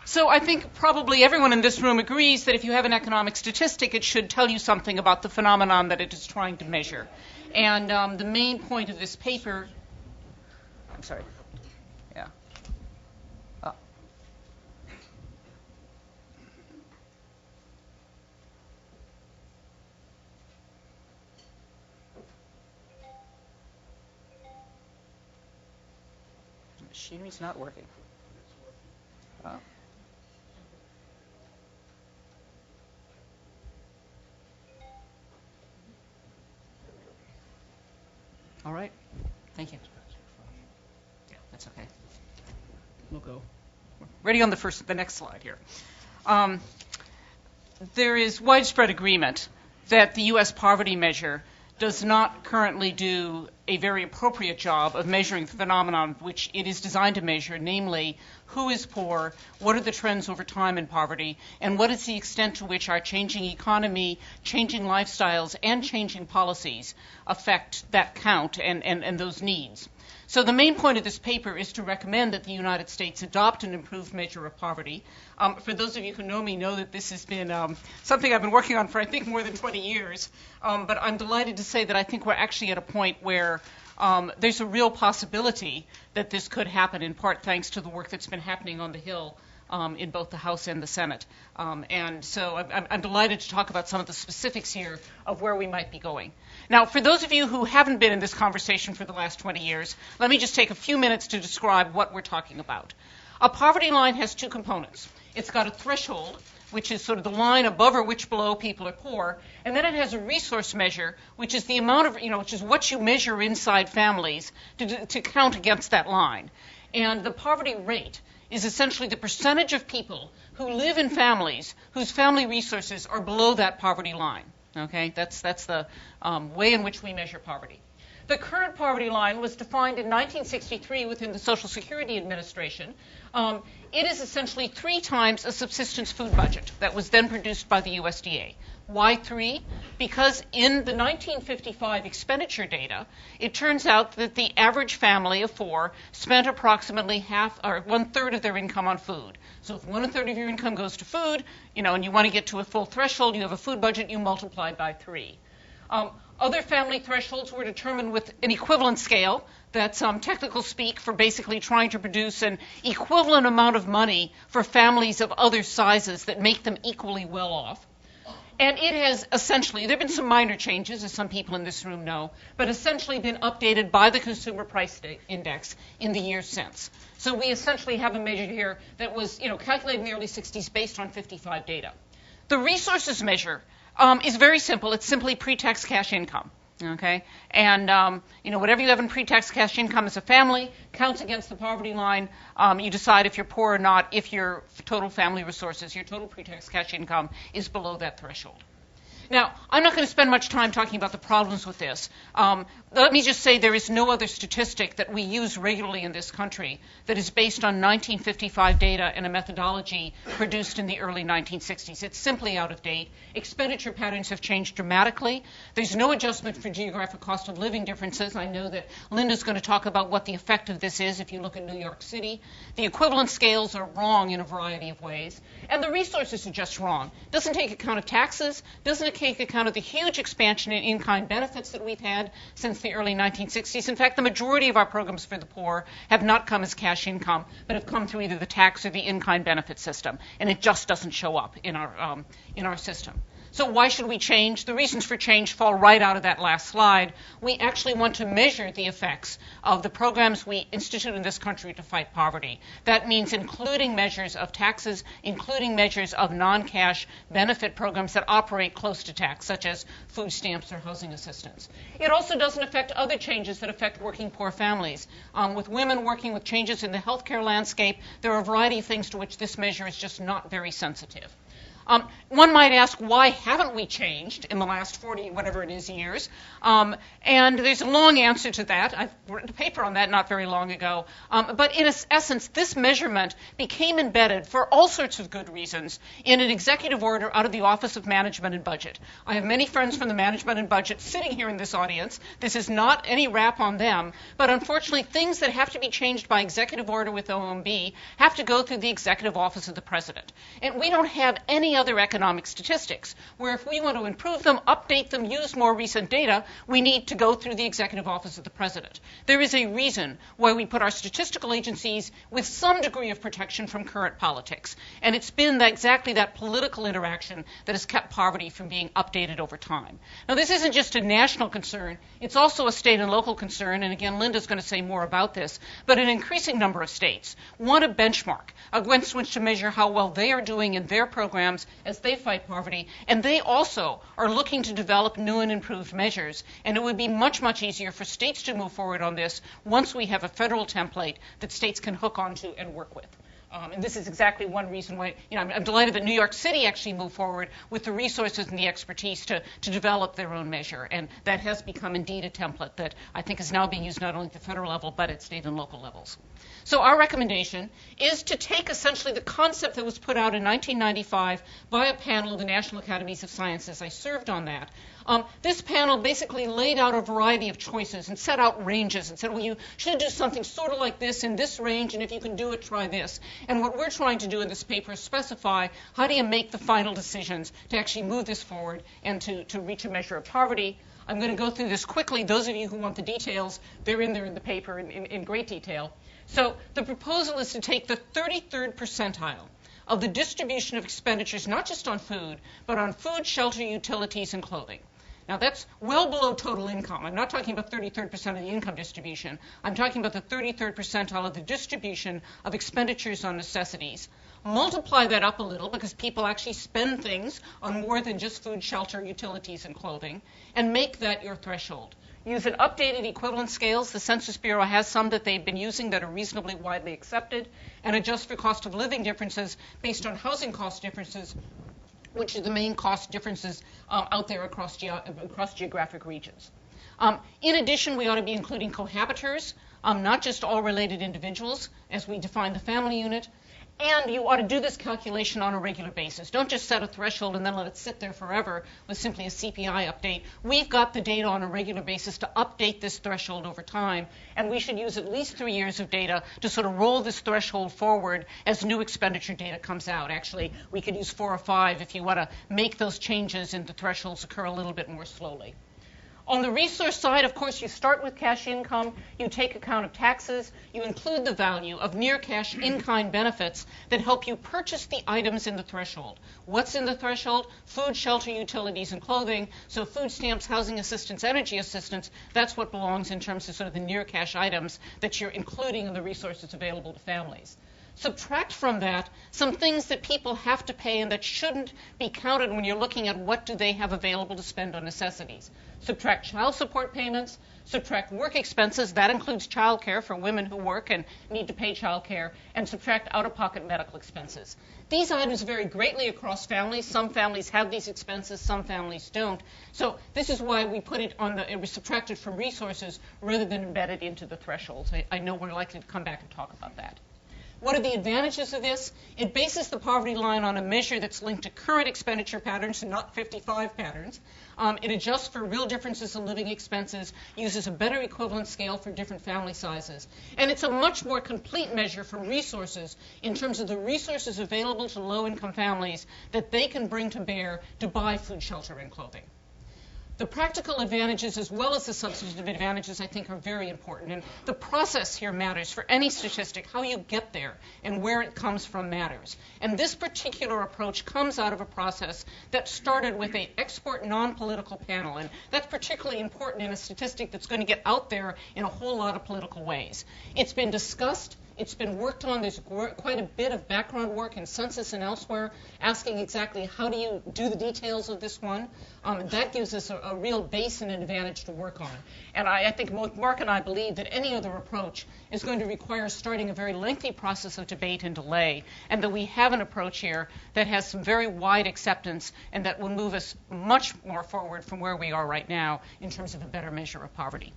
So I think probably everyone in this room agrees that if you have an economic statistic, it should tell you something about the phenomenon that it is trying to measure. And the main point of this paper, I'm sorry, yeah. The machinery's not working. All right. Thank you. Yeah, that's okay. We'll go. Ready on the next slide here. There is widespread agreement that the U.S. poverty measure does not currently do a very appropriate job of measuring the phenomenon which it is designed to measure, namely who is poor, what are the trends over time in poverty, and what is the extent to which our changing economy, changing lifestyles, and changing policies affect that count and those needs. So the main point of this paper is to recommend that the United States adopt an improved measure of poverty. For those of you who know me know that this has been something I've been working on for, I think, more than 20 years. But I'm delighted to say that I think we're actually at a point where there's a real possibility that this could happen, in part thanks to the work that's been happening on the Hill in both the House and the Senate. And so I'm delighted to talk about some of the specifics here of where we might be going. Now, for those of you who haven't been in this conversation for the last 20 years, let me just take a few minutes to describe what we're talking about. A poverty line has two components. It's got a threshold, which is sort of the line above or which below people are poor, and then it has a resource measure, which is the amount of, which is what you measure inside families to count against that line. And the poverty rate is essentially the percentage of people who live in families whose family resources are below that poverty line. Okay, that's the way in which we measure poverty. The current poverty line was defined in 1963 within the Social Security Administration. It is essentially 3 times a subsistence food budget that was then produced by the USDA. Why 3? Because in the 1955 expenditure data, it turns out that the average family of 4 spent approximately half or 1/3 of their income on food. So if 1/3 of your income goes to food, and you want to get to a full threshold, you have a food budget, you multiply by 3. Other family thresholds were determined with an equivalent scale. That's technical speak for basically trying to produce an equivalent amount of money for families of other sizes that make them equally well off. And it has essentially, there have been some minor changes, as some people in this room know, but essentially been updated by the Consumer Price Index in the years since. So we essentially have a measure here that was calculated in the early 60s based on 55 data. The resources measure is very simple. It's simply pre-tax cash income. Okay, and whatever you have in pre-tax cash income as a family counts against the poverty line. You decide if you're poor or not if your total family resources, your total pre-tax cash income is below that threshold. Now, I'm not going to spend much time talking about the problems with this. Let me just say there is no other statistic that we use regularly in this country that is based on 1955 data and a methodology produced in the early 1960s. It's simply out of date. Expenditure patterns have changed dramatically. There's no adjustment for geographic cost of living differences. I know that Linda's going to talk about what the effect of this is if you look at New York City. The equivalent scales are wrong in a variety of ways. And the resources are just wrong. Doesn't take account of taxes, doesn't take account of the huge expansion in in-kind benefits that we've had since the early 1960s. In fact, the majority of our programs for the poor have not come as cash income, but have come through either the tax or the in-kind benefit system, and it just doesn't show up in our system. So why should we change? The reasons for change fall right out of that last slide. We actually want to measure the effects of the programs we institute in this country to fight poverty. That means including measures of taxes, including measures of non-cash benefit programs that operate close to tax, such as food stamps or housing assistance. It also doesn't affect other changes that affect working poor families. With women working with changes in the healthcare landscape, there are a variety of things to which this measure is just not very sensitive. One might ask, why haven't we changed in the last 40, whatever it is, years? And there's a long answer to that. I've written a paper on that not very long ago. But in essence, this measurement became embedded for all sorts of good reasons in an executive order out of the Office of Management and Budget. I have many friends from the Management and Budget sitting here in this audience. This is not any rap on them, but unfortunately, things that have to be changed by executive order with OMB have to go through the Executive Office of the President. And we don't have any other economic statistics where if we want to improve them, update them, use more recent data, we need to go through the Executive Office of the President. There is a reason why we put our statistical agencies with some degree of protection from current politics. And it's been exactly that political interaction that has kept poverty from being updated over time. Now, this isn't just a national concern. It's also a state and local concern. And again, Linda's going to say more about this. But an increasing number of states want a benchmark against which to measure how well they are doing in their programs as they fight poverty, and they also are looking to develop new and improved measures, and it would be much, much easier for states to move forward on this once we have a federal template that states can hook onto and work with. And this is exactly one reason why, I'm delighted that New York City actually moved forward with the resources and the expertise to develop their own measure, and that has become indeed a template that I think is now being used not only at the federal level but at state and local levels. So our recommendation is to take essentially the concept that was put out in 1995 by a panel of the National Academies of Sciences. I served on that. This panel basically laid out a variety of choices and set out ranges and said, well, you should do something sort of like this in this range, and if you can do it, try this. And what we're trying to do in this paper is specify how do you make the final decisions to actually move this forward and to reach a measure of poverty. I'm going to go through this quickly. Those of you who want the details, they're in there in the paper in great detail. So the proposal is to take the 33rd percentile of the distribution of expenditures, not just on food, but on food, shelter, utilities, and clothing. Now, that's well below total income. I'm not talking about 33rd percent of the income distribution. I'm talking about the 33rd percentile of the distribution of expenditures on necessities. Multiply that up a little because people actually spend things on more than just food, shelter, utilities, and clothing, and make that your threshold. Use an updated equivalent scales. The Census Bureau has some that they've been using that are reasonably widely accepted, and adjust for cost of living differences based on housing cost differences, which are the main cost differences out there across geographic regions. In addition, we ought to be including cohabitors, not just all related individuals, as we define the family unit. And you ought to do this calculation on a regular basis. Don't just set a threshold and then let it sit there forever with simply a CPI update. We've got the data on a regular basis to update this threshold over time, and we should use at least 3 years of data to sort of roll this threshold forward as new expenditure data comes out. Actually, we could use 4 or 5 if you want to make those changes and the thresholds occur a little bit more slowly. On the resource side, of course, you start with cash income, you take account of taxes, you include the value of near cash in-kind benefits that help you purchase the items in the threshold. What's in the threshold? Food, shelter, utilities, and clothing. So food stamps, housing assistance, energy assistance, that's what belongs in terms of sort of the near cash items that you're including in the resources available to families. Subtract from that some things that people have to pay and that shouldn't be counted when you're looking at what do they have available to spend on necessities. Subtract child support payments, subtract work expenses, that includes child care for women who work and need to pay child care, and subtract out-of-pocket medical expenses. These items vary greatly across families. Some families have these expenses, some families don't. So this is why we put it was subtracted from resources rather than embedded into the thresholds. I know we're likely to come back and talk about that. What are the advantages of this? It bases the poverty line on a measure that's linked to current expenditure patterns and not 55 patterns. It adjusts for real differences in living expenses, uses a better equivalent scale for different family sizes. And it's a much more complete measure for resources in terms of the resources available to low-income families that they can bring to bear to buy food, shelter, and clothing. The practical advantages as well as the substantive advantages, I think, are very important. And the process here matters for any statistic. How you get there and where it comes from matters. And this particular approach comes out of a process that started with an expert non-political panel. And that's particularly important in a statistic that's going to get out there in a whole lot of political ways. It's been discussed It's been worked on. There's quite a bit of background work in Census and elsewhere asking exactly how do you do the details of this one. And that gives us a real base and an advantage to work on. And I think both Mark and I believe that any other approach is going to require starting a very lengthy process of debate and delay, and that we have an approach here that has some very wide acceptance and that will move us much more forward from where we are right now in terms of a better measure of poverty.